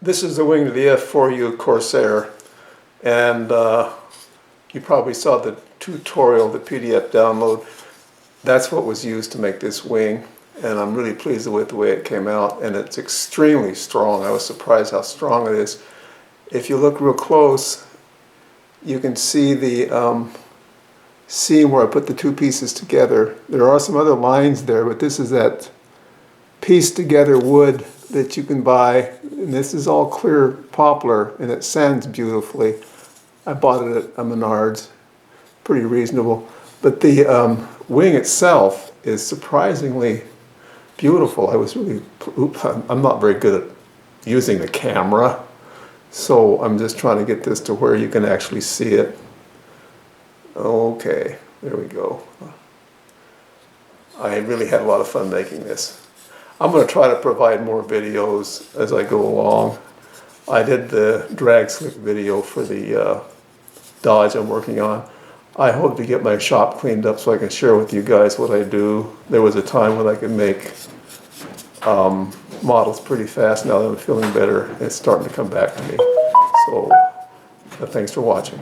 This is the wing of the A4U Corsair, and you probably saw the tutorial, the PDF download. That's what was used to make this wing, and I'm really pleased with the way it came out, and it's extremely strong. I was surprised how strong it is. If you look real close, you can see the seam where I put the two pieces together. There are some other lines there, but this is that pieced together wood that you can buy, and this is all clear poplar, and it sands beautifully. I bought it at Menards, pretty reasonable. But the wing itself is surprisingly beautiful. I was really, I'm not very good at using the camera, so I'm just trying to get this to where you can actually see it. Okay, there we go. I really had a lot of fun making this. I'm going to try to provide more videos as I go along. I did the drag slip video for the Dodge I'm working on. I hope to get my shop cleaned up so I can share with you guys what I do. There was a time when I could make models pretty fast. Now that I'm feeling better, it's starting to come back to me. So thanks for watching.